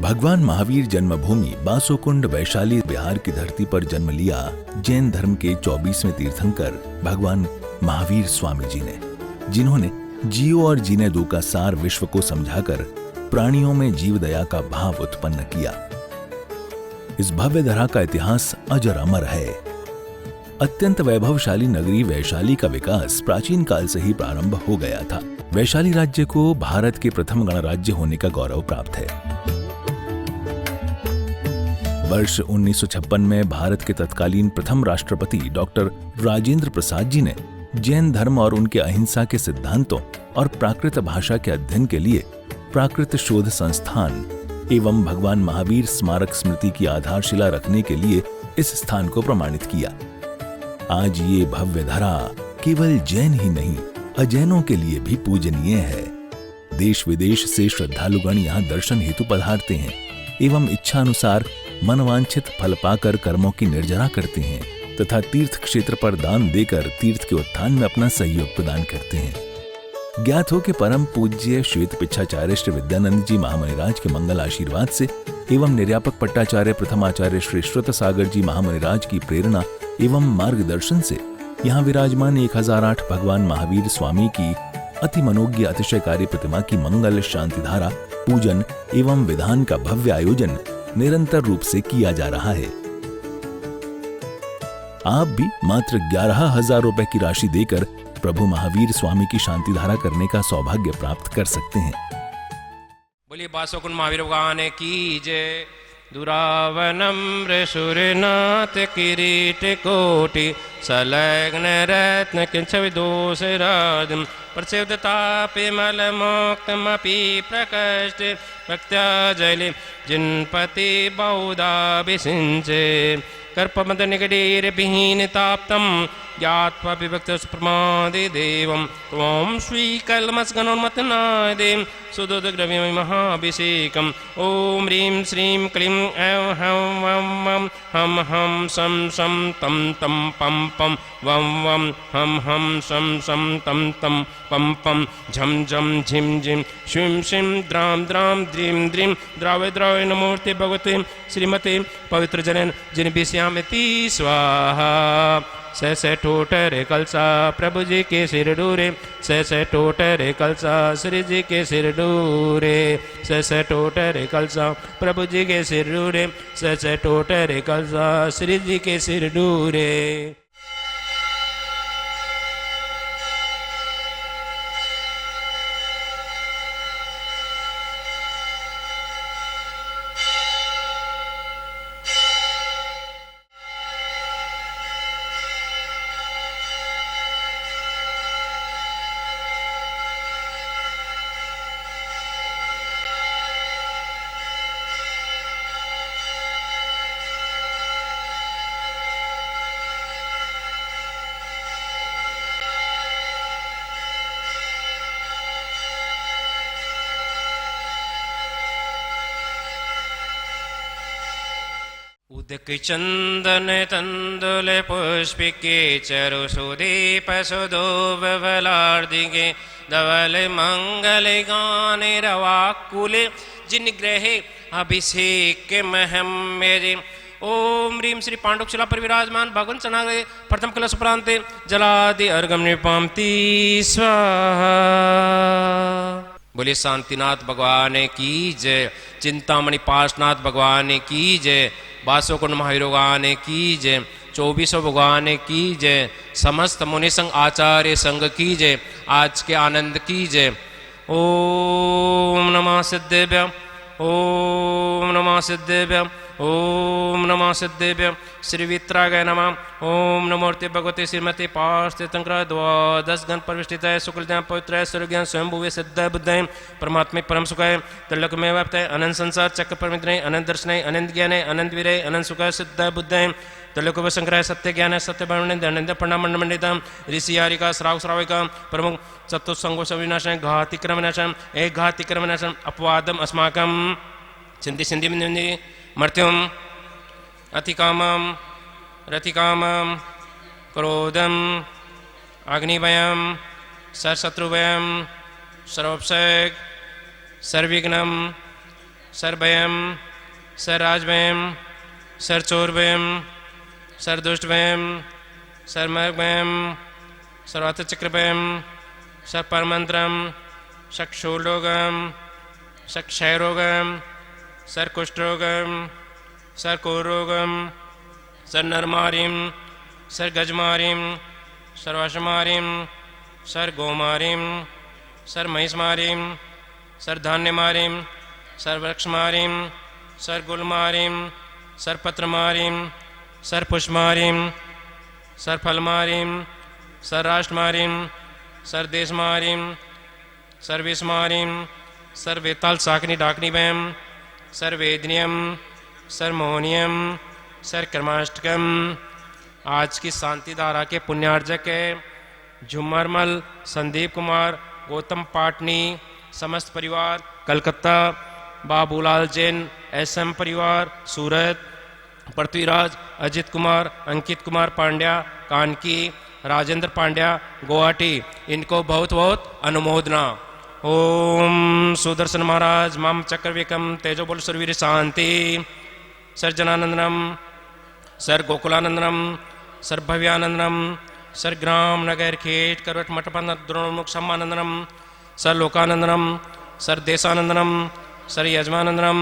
भगवान महावीर जन्मभूमि बासोकुंड वैशाली बिहार की धरती पर जन्म लिया जैन धर्म के 24वें तीर्थंकर भगवान महावीर स्वामी जी ने, जिन्होंने जियो और जीने दो का सार विश्व को समझाकर प्राणियों में जीव दया का भाव उत्पन्न किया। इस भव्य धरा का इतिहास अजर अमर है। अत्यंत वैभवशाली नगरी वैशाली का विकास प्राचीन काल से ही प्रारंभ हो गया था। वैशाली राज्य को भारत के प्रथम गणराज्य होने का गौरव प्राप्त है। वर्ष 1956 में भारत के तत्कालीन प्रथम राष्ट्रपति डॉक्टर राजेंद्र प्रसाद जी ने जैन धर्म और उनके अहिंसा के सिद्धांतों और प्राकृत भाषा के अध्ययन के लिए प्राकृत शोध संस्थान एवं भगवान महावीर स्मारक स्मृति की आधारशिला रखने के लिए इस स्थान को प्रमाणित किया। आज ये भव्य धरा केवल जैन ही नहीं, अजैनों के लिए भी पूजनीय है। देश विदेश से श्रद्धालुगण यहाँ दर्शन हेतु पधारते हैं एवं इच्छा अनुसार मनवांछित फल पाकर कर्मों की निर्जरा करते हैं तथा तीर्थ क्षेत्र पर दान देकर तीर्थ के उत्थान में अपना सहयोग प्रदान करते हैं। ज्ञात हो कि परम पूज्य श्वेत पिच्छाचार्य श्री विद्यानंद जी महामुनिराज के मंगल आशीर्वाद से एवं निर्यापक पट्टाचार्य प्रथमाचार्य श्री श्रुत सागर जी महामुनिराज की प्रेरणा एवं मार्गदर्शन से यहाँ विराजमान 1008 भगवान महावीर स्वामी की अति मनोज्ञ अतिशयकारी प्रतिमा की मंगल शांति धारा पूजन एवं विधान का भव्य आयोजन निरंतर रूप से किया जा रहा है। आप भी मात्र 11,000 रुपए की राशि देकर प्रभु महावीर स्वामी की शांति धारा करने का सौभाग्य प्राप्त कर सकते हैं। बोलिए बासोकुंड महावीर भगवान की जय। दुरावनम्र सुरनाथ किरीट कोटि सलग्न रत्न किंच विदोष राजम प्रसिद्धतापि मलमोक्तमपि प्रकष्ट भक्त्या जलि जिनपति बहुधाभिषिञ्चे कर्पमद निगडीरविहीनताप्तं ज्ञात्वा विभक्तप्रमादिदेवं त्वं श्रीकल्मषगणोन्मतनादें सुदुद्ग्रव्यं महाभिषेकम् ॐ ह्रीं श्रीं क्लीं ऐं हं वं वं हं हं शं शं तं तं पं पं वं वं हं हं शं शं तं तं पं पं झं झं झिं झिं श्रीं श्रीं द्रां द्रां द्रीं द्रीं द्रावय द्रावय नमोऽर्ते भगवते श्रीमते पवित्र जनेन जिन विषयामिति स्वाहा। से टोटरे कलसा प्रभु जी के सिर डूरे, से टोटरे कलसा श्री जी के सिर डूरे, से टोटरे कलसा प्रभु जी के सिर डूरे, से टोटरे कलसा श्री जी के सिर डूरे। उदक चंदन तंदुल पुष्पिके चरु सुदीप सुधोबलार्दिके धवल मंगल गाने रवाकुले जिन ग्रहे अभिषेक महम मेरे। ओम ह्रीं श्री पांडुकशिला पर विराजमान भगवान सनाग्रे प्रथम कलश प्रांते जलादि अर्घम निपामति स्वाहा। बोले शांतिनाथ भगवान की जय। चिंतामणि पार्श्वनाथ भगवान की जय। बासोकुंड महावीर भगवान की जय। 24 भगवान की जय। समस्त मुनि संघ आचार्य संघ की जय। आज के आनंद की जय। ओम नमः सिद्धेभ्य, ओम नमः सिद्धेभ्य, ओम नमः सिद्धेभ्य। श्री वित्रागाय नमः। ओम नमोर्ते भगवते श्रीमते पार्श्वतंकर द्वादश गण परिष्ठिताय शुक्लज्ञान पवित्राय सर्वज्ञान स्वयंभुवे सिद्धाय बुद्धाय परमात्मे परम सुखाय त्रिलोकमय व्याप्ताय अनंत संसार चक्र परमित्राय अनंत दर्शनाय अनंत ज्ञानाय अनंत वीराय अनंत सुखाय सिद्धाय बुद्धाय त्रिलोक संग्रह सत्य ज्ञान सत्य वर्णन प्रणाम मंडिता ऋषि यारिका श्राव श्राविका प्रमुख चतुस्संगोष विनाशन घातिक्रम विनाशन एक घातिक्रम विनाशन अपवादम अस्माकं सिंधि सिंधि मर्त्युम अतिकामम रतिकामम क्रोधम अग्निभयम सर्वशत्रुभयम सर्वोपसर्ग सर्वविघ्नम सर्वयम सर्राजवयम सर्चोरवयम सर्दुष्टवयम सर्मर्गवयम सर्वातचक्रवयम सर्परमंत्रम सक्षोलोगम सक्षयरोगम सर्कुष्ठरोगम सर्कोरोगम सर्नरमारिम सर्गजमारिम सर्वाशमारिम सर्गोमारिम सर्महिषमारिम सर्धान्यमारिम सर्वृक्षमारिम सर्गुलमारिम सर्पत्रमारिम सर्पुष्मारिम सर्फलमारिम सर्राष्ट्रमारिम सर्देशमारिम सर्वेशमारिम सर्वेताल साकनी डाकनी वैम सर्वेदनियम सर्मोनियम सर्कर्माष्टकम। आज की शांति धारा के पुण्यार्जक है झुमरमल संदीप कुमार गौतम पाटनी समस्त परिवार कलकत्ता, बाबूलाल जैन एसएम परिवार सूरत, पृथ्वीराज अजित कुमार अंकित कुमार पांड्या कानकी, राजेंद्र पांड्या गुवाहाटी। इनको बहुत बहुत अनुमोदना। ओम सुदर्शन महाराज माम चक्रविकम तेजोबल सुरवीर शांति। Sir जनानंदनम sir गोकुलानंदनम sir Bhavyanandanam sir ग्राम नगर खेट करवट मठपन द्रोणमुख सम्मानंदनम सर लोकानंदनम सर देशानंदनम सर यजमानंदनम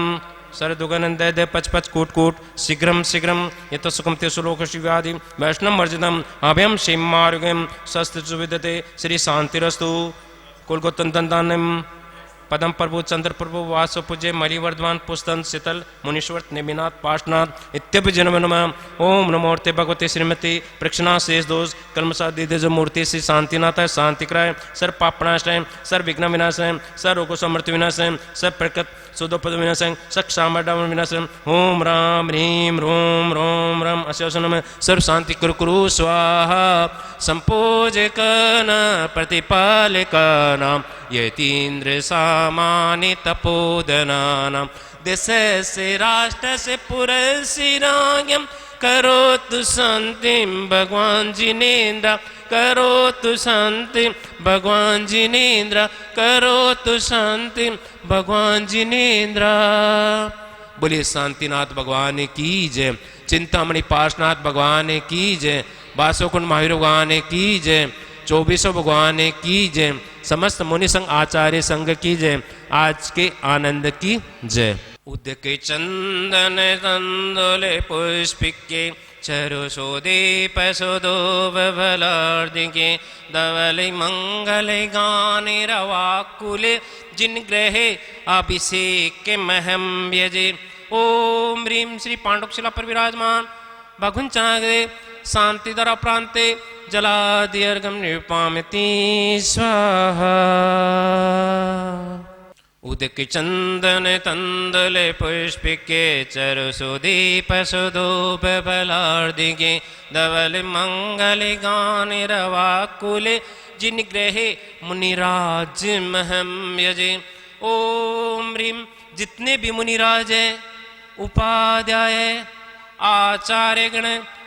सर दुगनंद पच पच कूट कूट शीघ्रम शीघ्रम यत सुखम ते सुलोक शिव्यादि वैष्णव वर्जितम अभयम क्षेमारोग्यम स्वस्थ सुविदते श्री शांतिरस्तु। कुलगोतंतनम पदम प्रभु चंद्र प्रभु वासो पूज्य मलिवर्धमान पुस्तन शीतल मुनीश्वर नेमिनाथ पाशनाथ इत्यभि जन्म नमः। ओम नमोर्ते भगवते श्रीमती प्रक्षणा शेष दोष कलमसा दिदेज मूर्ति श्री शांतिनाथ शांति कराय सर पापनाशय सर विघ्न विनाशय सर रोगो समृद्धि विनाशय सर प्रकृत सुदोपद विनाशय सक्षामडाम विनाशय। ओम राम ह्रीम रोम रोम रम अशोसनम सर्व शांति कुरु कुरु स्वाहा। संपूजकन प्रतिपालकनाम यतीन्द्र सामान्य तपोधनानाम देश से राष्ट्र से पुरस्सिराज्ञम करोतु शांतिम भगवान जिनेन्द्र करोतु शांति भगवान जिनेन्द्र करोतु शांति भगवान जिनेन्द्र। बोलिए शांतिनाथ भगवान की जय, चिंतामणि पार्श्वनाथ भगवान की जय, बासोकुंड महावीर भगवान की जय, 2400 भगवान की जय, समस्त मुनि संघ आचार्य संघ की जय, आज के आनंद की जय। उदक चंदन तंदुले पुष्पिके चरु सोदीप सुदोबलार्दिके धवल मंगल गाने रवाकुले जिन ग्रहे अभिषेक महम व्यजे। ओम ह्रीम श्री पांडुशिला पर विराजमान भगुन चनाग्रे शांति दरा प्रांते जलादिर्गम निपामिति स्वाहा। उदक चंदन तंदुले पुष्पिके चरु सुदीप सुदोबलार्दिके धवल मंगल गाने रवाकुले जिन ग्रहे मुनिराज महम यजे। ओम ह्रीम जितने भी मुनिराज है उपाध्याय आचार्य गण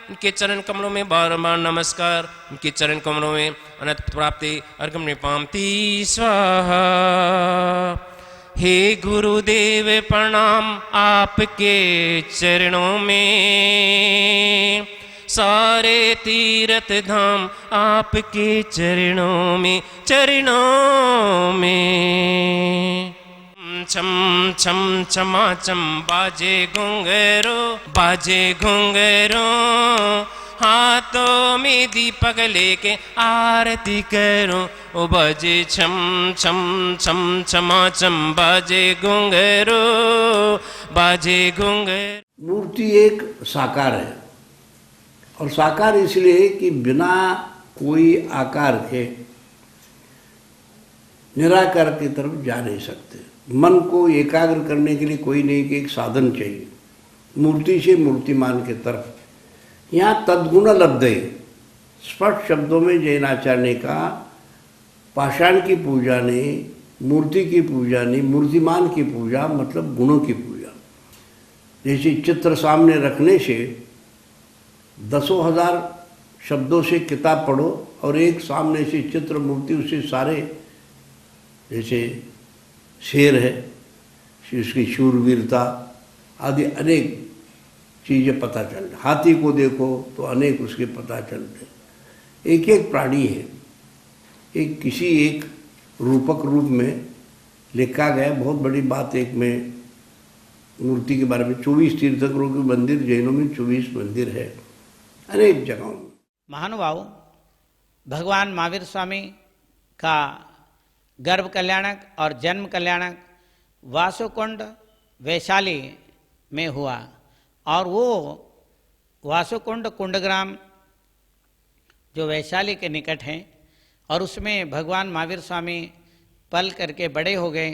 उनके चरण कमलों में बार बार नमस्कार। उनके चरण कमलों में अनंत प्राप्ति अर्घम निपामति स्वाहा। हे गुरुदेव प्रणाम आपके चरणों में, सारे तीर्थ धाम आपके चरणों में चरणों में। छम छम छमा छम बाजे घुंघरो हाथों में दीपक लेके आरती करो। ओ बाजे छम छम छम छमा छम बाजे घुंघरो बाजे घुंघरो। मूर्ति एक साकार है और साकार इसलिए कि बिना कोई आकार के निराकार की तरफ जा नहीं सकते। मन को एकाग्र करने के लिए कोई नहीं कि एक साधन चाहिए मूर्ति से मूर्तिमान के तरफ। यहाँ तद्गुण लब्ध है। स्पष्ट शब्दों में जैनाचार्य ने कहा पाषाण की पूजा नहीं, मूर्ति की पूजा नहीं, मूर्तिमान की पूजा मतलब गुणों की पूजा। जैसे चित्र सामने रखने से 10,000 शब्दों से किताब पढ़ो और एक सामने से चित्र मूर्ति उसे सारे, जैसे शेर है, उसकी शूरवीरता आदि अनेक चीज़ें पता चल। हाथी को देखो तो अनेक उसके पता चलते। एक एक प्राणी है, एक किसी एक रूपक रूप में लिखा गया। बहुत बड़ी बात एक में मूर्ति के बारे में 24 तीर्थंकरों के मंदिर, जैनों में 24 मंदिर है अनेक जगहों में। महानुभाव, भगवान महावीर स्वामी का गर्भ कल्याणक और जन्म कल्याणक वासुकुंड वैशाली में हुआ और वो वासुकुंड कुंडग्राम जो वैशाली के निकट हैं और उसमें भगवान महावीर स्वामी पल करके बड़े हो गए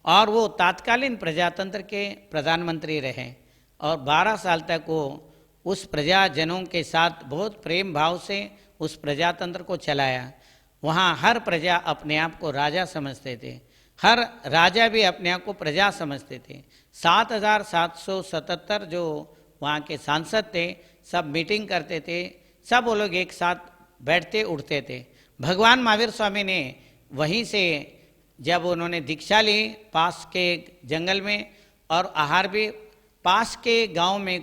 और वो तात्कालीन प्रजातंत्र के प्रधानमंत्री रहे और 12 साल तक वो उस प्रजाजनों के साथ बहुत प्रेम भाव से उस प्रजातंत्र को चलाया। वहाँ हर प्रजा अपने आप को राजा समझते थे, हर राजा भी अपने आप को प्रजा समझते थे। 7,777 जो वहाँ के सांसद थे सब मीटिंग करते थे, सब वो लोग एक साथ बैठते उठते थे। भगवान महावीर स्वामी ने वहीं से जब उन्होंने दीक्षा ली पास के जंगल में और आहार भी पास के गांव में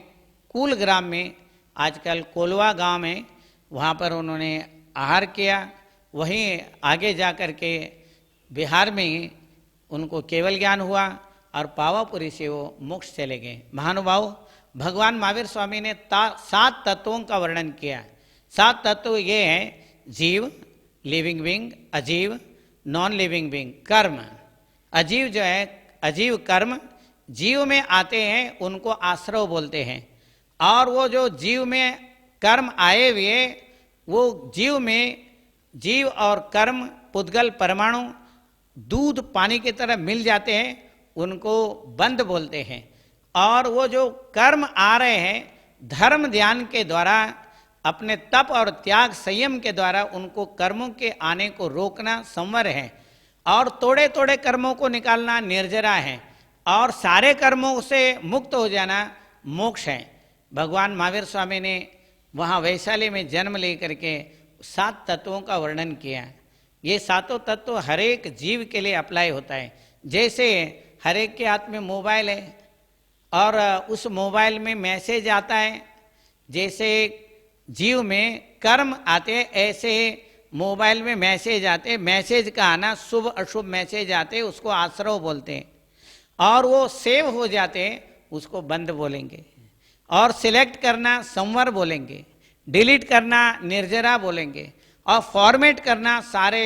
कुल ग्राम में, आजकल कोलवा गांव में, वहाँ पर उन्होंने आहार किया। वहीं आगे जा कर के बिहार में उनको केवल ज्ञान हुआ और पावापुरी से वो मोक्ष चले गए। महानुभाव, भगवान महावीर स्वामी ने 7 तत्वों का वर्णन किया। 7 तत्व ये हैं: जीव, लिविंग बीइंग, अजीव, नॉन लिविंग बीइंग, कर्म। अजीव जो है, अजीव कर्म जीव में आते हैं उनको आश्रव बोलते हैं। और वो जो जीव में कर्म आए हुए वो जीव में जीव और कर्म पुद्गल परमाणु दूध पानी की तरह मिल जाते हैं, उनको बंध बोलते हैं। और वो जो कर्म आ रहे हैं धर्म ध्यान के द्वारा, अपने तप और त्याग संयम के द्वारा उनको कर्मों के आने को रोकना संवर है और तोड़े तोड़े कर्मों को निकालना निर्जरा है और सारे कर्मों से मुक्त हो जाना मोक्ष है। भगवान महावीर स्वामी ने वहाँ वैशाली में जन्म लेकर के 7 तत्वों का वर्णन किया। ये 7 तत्व हर एक जीव के लिए अप्लाई होता है। जैसे हर एक के हाथ में मोबाइल है और उस मोबाइल में मैसेज आता है, जैसे जीव में कर्म आते हैं ऐसे मोबाइल में मैसेज आते हैं। मैसेज का आना, शुभ अशुभ मैसेज आते हैं, उसको आश्रव बोलते हैं। और वो सेव हो जाते हैं, उसको बंद बोलेंगे। और सिलेक्ट करना संवर बोलेंगे, डिलीट करना निर्जरा बोलेंगे और फॉर्मेट करना सारे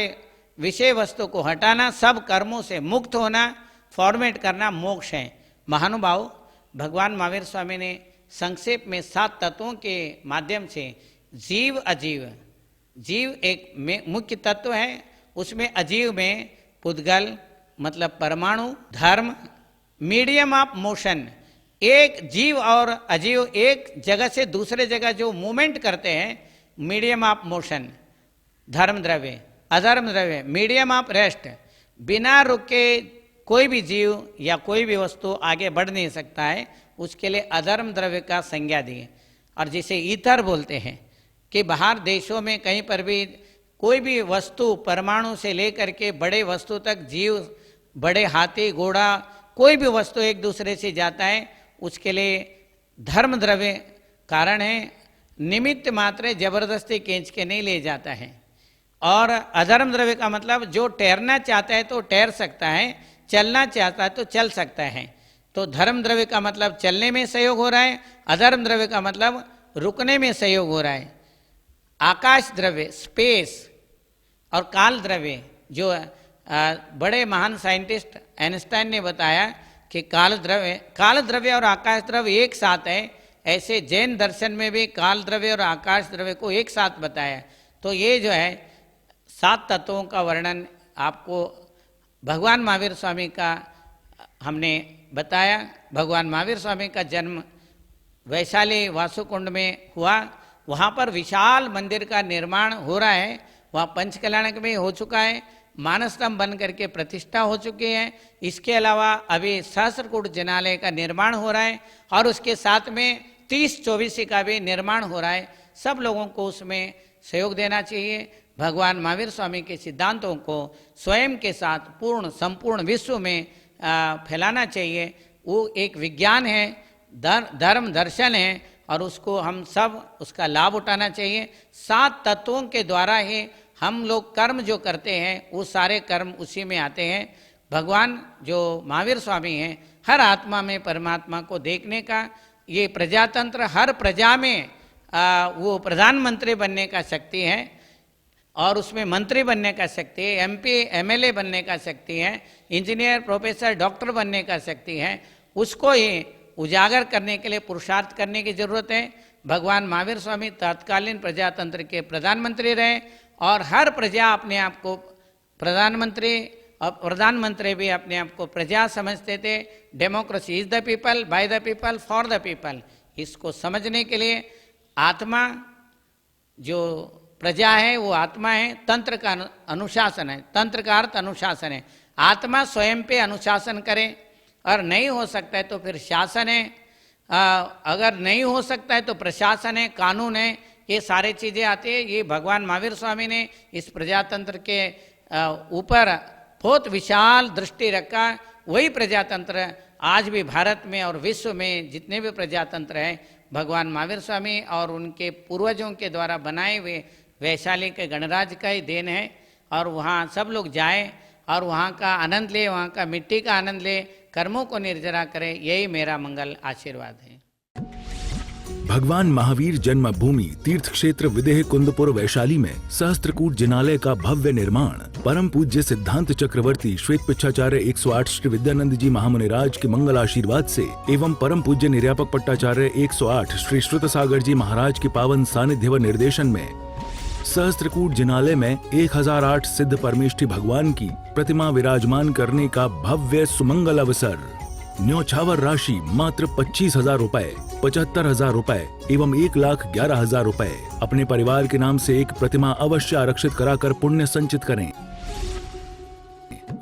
विषय वस्तु को हटाना, सब कर्मों से मुक्त होना, फॉर्मेट करना मोक्ष है। महानुभाव, भगवान महावीर स्वामी ने संक्षेप में 7 तत्वों के माध्यम से जीव अजीव, जीव एक मुख्य तत्व है, उसमें अजीव में पुद्गल मतलब परमाणु, धर्म, मीडियम ऑफ मोशन, एक जीव और अजीव एक जगह से दूसरे जगह जो मूवमेंट करते हैं, मीडियम ऑफ मोशन, धर्म द्रव्य, अधर्म द्रव्य, मीडियम ऑफ रेस्ट। बिना रुके कोई भी जीव या कोई भी वस्तु आगे बढ़ नहीं सकता है, उसके लिए अधर्म द्रव्य का संज्ञा दिए। और जिसे ईथर बोलते हैं कि बाहर देशों में कहीं पर भी कोई भी वस्तु परमाणु से लेकर के बड़े वस्तु तक जीव, बड़े हाथी घोड़ा, कोई भी वस्तु एक दूसरे से जाता है, उसके लिए धर्म द्रव्य कारण है। निमित्त मात्र जबरदस्ती खींच के नहीं ले जाता है। और अधर्म द्रव्य का मतलब जो तैरना चाहता है तो तैर सकता है, चलना चाहता है तो चल सकता है। तो धर्म द्रव्य का मतलब चलने में सहयोग हो रहा है, अधर्म द्रव्य का मतलब रुकने में सहयोग हो रहा है। आकाश द्रव्य स्पेस और काल द्रव्य, जो बड़े महान साइंटिस्ट आइंस्टाइन ने बताया कि काल द्रव्य और आकाश द्रव्य एक साथ है। ऐसे जैन दर्शन में भी काल द्रव्य और आकाश द्रव्य को एक साथ बताया। तो ये जो है 7 तत्वों का वर्णन आपको भगवान महावीर स्वामी का हमने बताया। भगवान महावीर स्वामी का जन्म वैशाली वासुकुंड में हुआ। वहाँ पर विशाल मंदिर का निर्माण हो रहा है। वहाँ पंचकल्याणक में हो चुका है, मानसतम बन करके प्रतिष्ठा हो चुकी है। इसके अलावा अभी सहस्त्रकूट जनालय का निर्माण हो रहा है और उसके साथ में 30-24 का भी निर्माण हो रहा है। सब लोगों को उसमें सहयोग देना चाहिए। भगवान महावीर स्वामी के सिद्धांतों को स्वयं के साथ पूर्ण संपूर्ण विश्व में फैलाना चाहिए। वो एक विज्ञान है, धर्म दर्शन है, और उसको हम सब उसका लाभ उठाना चाहिए। 7 तत्वों के द्वारा ही हम लोग कर्म जो करते हैं वो सारे कर्म उसी में आते हैं। भगवान जो महावीर स्वामी हैं, हर आत्मा में परमात्मा को देखने का ये प्रजातंत्र, हर प्रजा में वो प्रधानमंत्री बनने का शक्ति है और उसमें मंत्री बनने का शक्ति है, MP MLA बनने का शक्ति है, इंजीनियर प्रोफेसर डॉक्टर बनने का शक्ति है। उसको ही उजागर करने के लिए पुरुषार्थ करने की जरूरत है। भगवान महावीर स्वामी तत्कालीन प्रजातंत्र के प्रधानमंत्री रहे और हर प्रजा अपने आप को प्रधानमंत्री और प्रधानमंत्री भी अपने आप को प्रजा समझते थे। Democracy is the people, by the people, for the people. इसको समझने के लिए आत्मा जो प्रजा है वो आत्मा है, तंत्र का अनुशासन है, तंत्र का अर्थ अनुशासन है। आत्मा स्वयं पे अनुशासन करे और नहीं हो सकता है तो फिर शासन है, अगर नहीं हो सकता है तो प्रशासन है, कानून है, ये सारी चीज़ें आती है। ये भगवान महावीर स्वामी ने इस प्रजातंत्र के ऊपर बहुत विशाल दृष्टि रखा। वही प्रजातंत्र आज भी भारत में और विश्व में जितने भी प्रजातंत्र हैं भगवान महावीर स्वामी और उनके पूर्वजों के द्वारा बनाए हुए वैशाली के गणराज्य का ही देन है। और वहाँ सब लोग जाएं और वहाँ का आनंद ले, वहाँ का मिट्टी का आनंद ले, कर्मों को निर्जरा करें। यही मेरा मंगल आशीर्वाद है। भगवान महावीर जन्मभूमि तीर्थ क्षेत्र विदेह कुंदपुर वैशाली में सहस्त्रकूट जिनालय का भव्य निर्माण परम पूज्य सिद्धांत चक्रवर्ती श्वेत पिच्छाचार्य 108 श्री विद्यानंद जी महामुनिराज के मंगल आशीर्वाद से एवं परम पूज्य निर्यापक पट्टाचार्य 108 श्री श्रुत सागर जी महाराज के पावन सानिध्य व निर्देशन में सहस्त्रकूट जिनालय में 1008 सिद्ध परमेष्ठी भगवान की प्रतिमा विराजमान करने का भव्य सुमंगल अवसर। न्यौछावर राशि मात्र 25,000 रुपए, 75,000 रुपए एवं 1,11,000 रुपए। अपने परिवार के नाम से एक प्रतिमा अवश्य आरक्षित कराकर पुण्य संचित करें।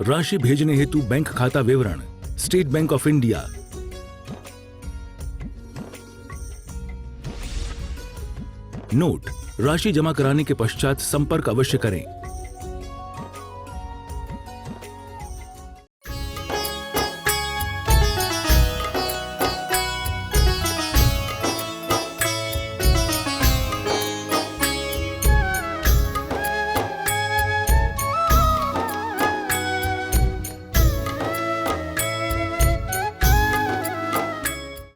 राशि भेजने हेतु बैंक खाता विवरण state bank of India, note, राशि जमा कराने के पश्चात संपर्क अवश्य करें।